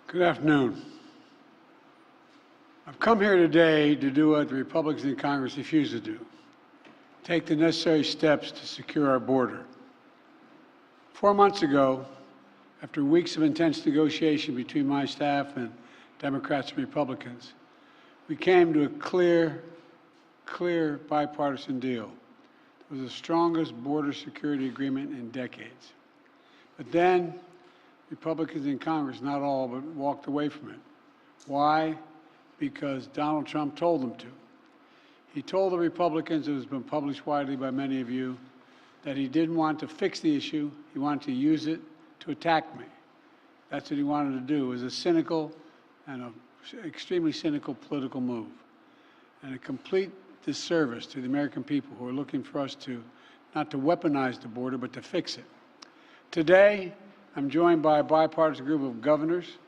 Good afternoon. I've come here today to do what the Republicans in Congress refuse to do, take the necessary steps to secure our border. 4 months ago, after weeks of intense negotiation between my staff and Democrats and Republicans, we came to a clear bipartisan deal. It was the strongest border security agreement in decades. But then, Republicans in Congress, not all, but walked away from it. Why? Because Donald Trump told them to. He told the Republicans, it has been published widely by many of you, that he didn't want to fix the issue, he wanted to use it to attack me. That's what he wanted to do. It was a cynical and an extremely cynical political move, and a complete disservice to the American people who are looking for us to, not to weaponize the border, but to fix it. Today, I'm joined by a bipartisan group of governors,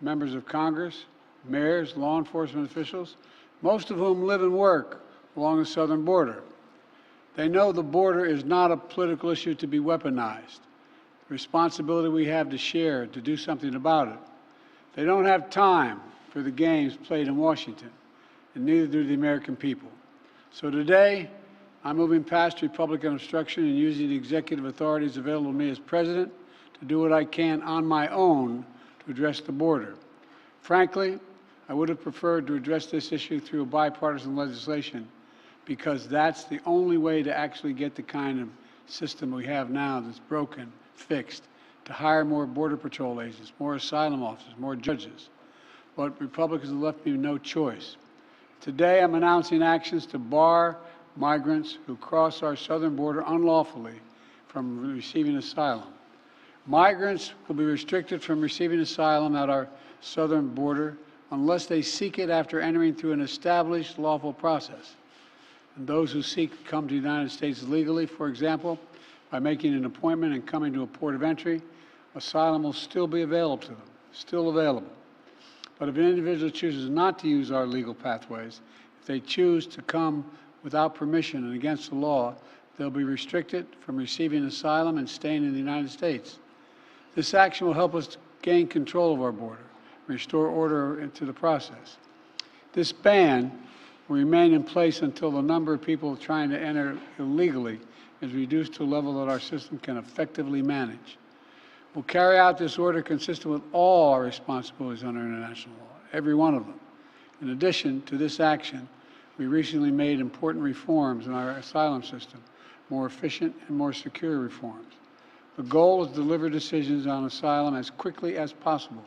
members of Congress, mayors, law enforcement officials, most of whom live and work along the southern border. They know the border is not a political issue to be weaponized. The responsibility we have to share, to do something about it. They don't have time for the games played in Washington, and neither do the American people. So today, I'm moving past Republican obstruction and using the executive authorities available to me as president to do what I can on my own to address the border. Frankly, I would have preferred to address this issue through a bipartisan legislation, because that's the only way to actually get the kind of system we have now that's broken, fixed, to hire more Border Patrol agents, more asylum officers, more judges. But Republicans have left me no choice. Today, I'm announcing actions to bar migrants who cross our southern border unlawfully from receiving asylum. Migrants will be restricted from receiving asylum at our southern border unless they seek it after entering through an established lawful process. And those who seek to come to the United States legally, for example, by making an appointment and coming to a port of entry, asylum will still be available to them, still available. But if an individual chooses not to use our legal pathways, if they choose to come without permission and against the law, they'll be restricted from receiving asylum and staying in the United States. This action will help us to gain control of our border, restore order into the process. This ban will remain in place until the number of people trying to enter illegally is reduced to a level that our system can effectively manage. We'll carry out this order consistent with all our responsibilities under international law, every one of them. In addition to this action, we recently made important reforms in our asylum system, more efficient and more secure reforms. The goal is to deliver decisions on asylum as quickly as possible.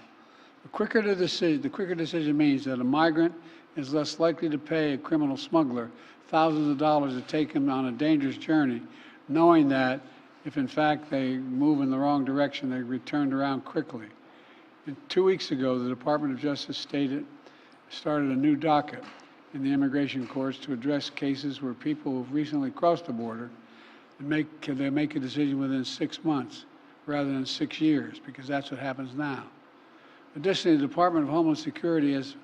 The quicker decision means that a migrant is less likely to pay a criminal smuggler thousands of dollars to take him on a dangerous journey, knowing that if in fact they move in the wrong direction, they returned around quickly. And 2 weeks ago, the Department of Justice started a new docket in the immigration courts to address cases where people who've recently crossed the border they make a decision within 6 months rather than 6 years, because that's what happens now. Additionally, the Department of Homeland Security has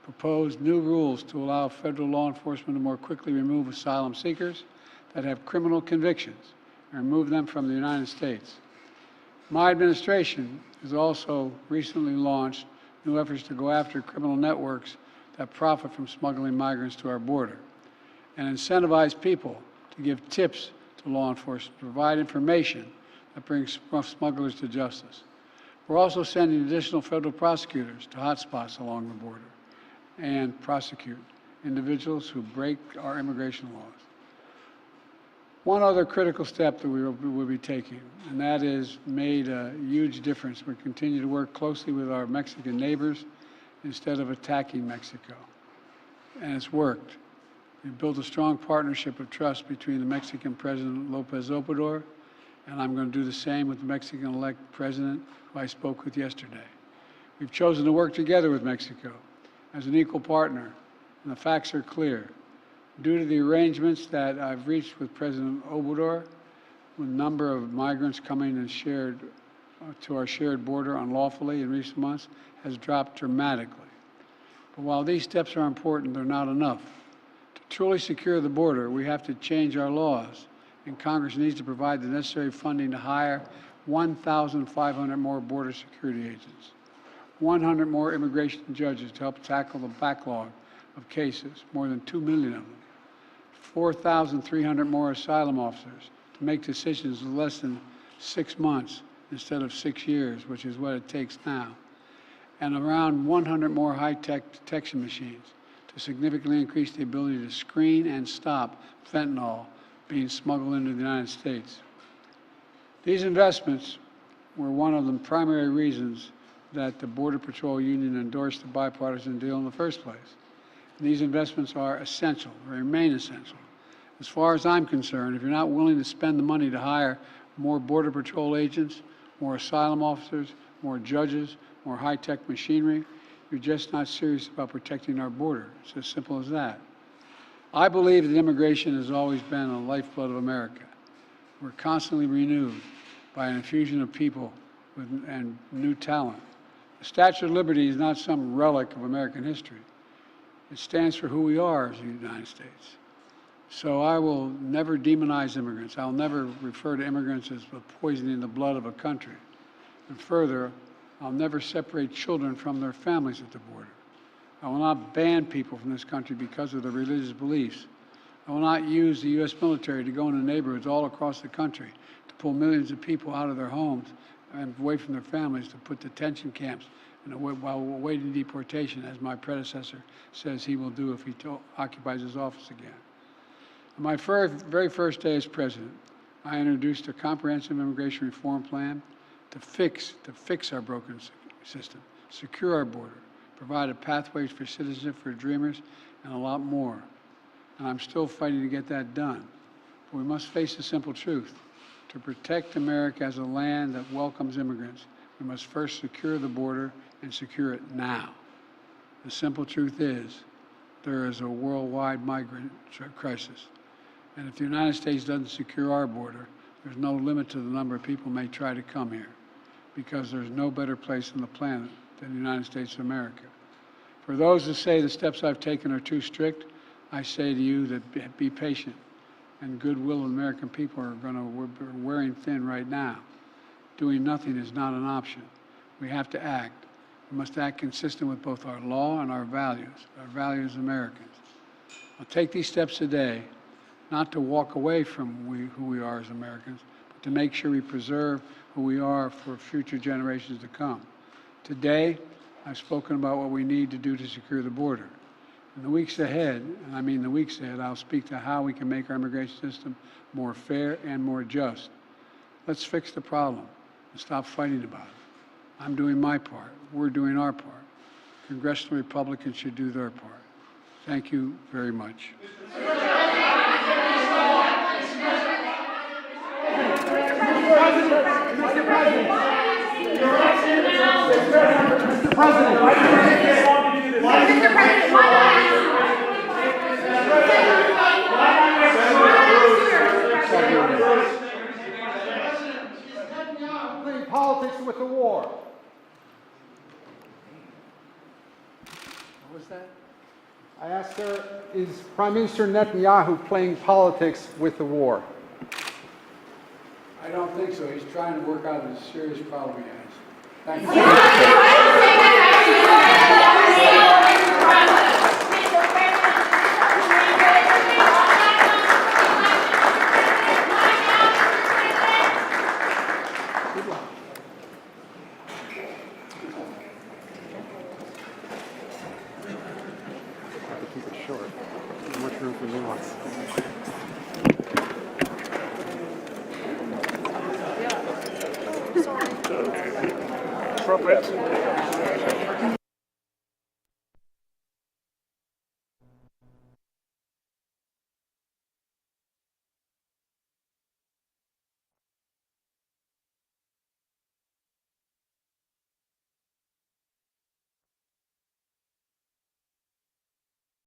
proposed new rules to allow federal law enforcement to more quickly remove asylum seekers that have criminal convictions and remove them from the United States. My administration has also recently launched new efforts to go after criminal networks that profit from smuggling migrants to our border, and incentivize people to give tips to law enforcement, to provide information that brings smugglers to justice. We're also sending additional federal prosecutors to hotspots along the border and prosecute individuals who break our immigration laws. One other critical step that we will be taking, and that has made a huge difference. We continue to work closely with our Mexican neighbors instead of attacking Mexico, and it's worked. We've built a strong partnership of trust between the Mexican President López Obrador, and I'm going to do the same with the Mexican-elect President who I spoke with yesterday. We've chosen to work together with Mexico as an equal partner, and the facts are clear. Due to the arrangements that I've reached with President Obrador, the number of migrants coming and to our shared border unlawfully in recent months has dropped dramatically. But while these steps are important, they're not enough. To truly secure the border, we have to change our laws, and Congress needs to provide the necessary funding to hire 1,500 more border security agents. 100 more immigration judges to help tackle the backlog of cases, more than 2 million of them. 4,300 more asylum officers to make decisions in less than 6 months instead of 6 years, which is what it takes now. And around 100 more high-tech detection machines to significantly increase the ability to screen and stop fentanyl being smuggled into the United States. These investments were one of the primary reasons that the Border Patrol Union endorsed the bipartisan deal in the first place. And these investments are essential, they remain essential. As far as I'm concerned, if you're not willing to spend the money to hire more Border Patrol agents, more asylum officers, more judges, more high-tech machinery, you're just not serious about protecting our border. It's as simple as that. I believe that immigration has always been the lifeblood of America. We're constantly renewed by an infusion of people and new talent. The Statue of Liberty is not some relic of American history. It stands for who we are as the United States. So I will never demonize immigrants. I'll never refer to immigrants as poisoning the blood of a country. And further, I'll never separate children from their families at the border. I will not ban people from this country because of their religious beliefs. I will not use the U.S. military to go into neighborhoods all across the country to pull millions of people out of their homes and away from their families to put detention camps while awaiting deportation, as my predecessor says he will do if he occupies his office again. On my very first day as president, I introduced a comprehensive immigration reform plan to fix our broken system, secure our border, provide a pathway for citizenship for dreamers, and a lot more. And I'm still fighting to get that done. But we must face the simple truth. To protect America as a land that welcomes immigrants, we must first secure the border and secure it now. The simple truth is, there is a worldwide migrant crisis. And if the United States doesn't secure our border, there's no limit to the number of people who may try to come here, because there's no better place on the planet than the United States of America. For those who say the steps I've taken are too strict, I say to you that be patient. And goodwill of American people are wearing thin right now. Doing nothing is not an option. We have to act. We must act consistent with both our law and our values as Americans. I'll take these steps today, not to walk away from who we are as Americans, but to make sure we preserve who we are for future generations to come. Today, I've spoken about what we need to do to secure the border. In the weeks ahead, and I mean the weeks ahead, I'll speak to how we can make our immigration system more fair and more just. Let's fix the problem and stop fighting about it. I'm doing my part. We're doing our part. Congressional Republicans should do their part. Thank you very much. Politics with the war. What was that? I asked her, is Prime Minister Netanyahu playing politics with the war? I don't think so. He's trying to work out a serious problem he has. Thank you. Keep it short. Not much room for nuance. Appropriate.